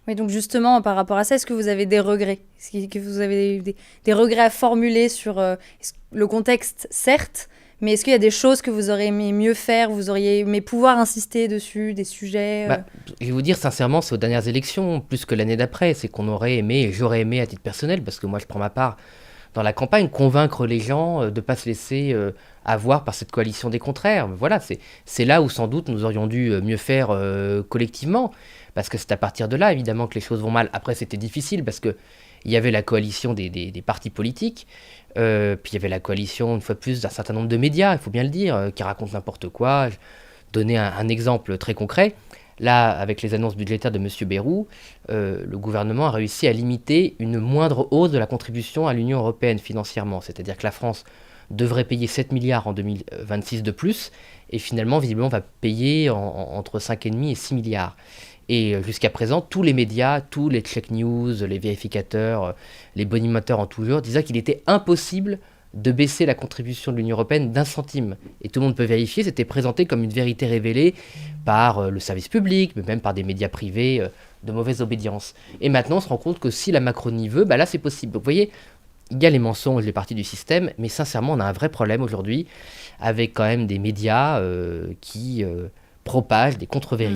Oui, donc justement, par rapport à ça, est-ce que vous avez des regrets? Que vous avez des regrets à formuler sur le contexte, certes, mais est-ce qu'il y a des choses que vous auriez aimé mieux faire, vous auriez aimé pouvoir insister dessus, des sujets Bah, je vais vous dire sincèrement, c'est aux dernières élections, plus que l'année d'après, c'est qu'on aurait aimé, et j'aurais aimé à titre personnel, parce que moi je prends ma part dans la campagne, convaincre les gens de ne pas se laisser avoir par cette coalition des contraires. Voilà, c'est là où sans doute nous aurions dû mieux faire collectivement, parce que c'est à partir de là, évidemment, que les choses vont mal. Après, c'était difficile, parce que il y avait la coalition des partis politiques, puis il y avait la coalition, une fois de plus, d'un certain nombre de médias, il faut bien le dire, qui racontent n'importe quoi. Je donner un exemple très concret. Là, avec les annonces budgétaires de M. Bayrou, le gouvernement a réussi à limiter une moindre hausse de la contribution à l'Union européenne financièrement. C'est-à-dire que la France devrait payer 7 milliards en 2026 de plus, et finalement, visiblement, va payer entre 5,5 et 6 milliards. Et jusqu'à présent, tous les médias, tous les check news, les vérificateurs, les bonimateurs en tout genre disaient qu'il était impossible de baisser la contribution de l'Union européenne d'un centime. Et tout le monde peut vérifier, c'était présenté comme une vérité révélée par le service public, mais même par des médias privés de mauvaise obédience. Et maintenant, on se rend compte que si la Macronie veut, bah là, c'est possible. Donc, vous voyez, il y a les mensonges, les parties du système, mais sincèrement, on a un vrai problème aujourd'hui avec quand même des médias qui propagent des contre-vérités.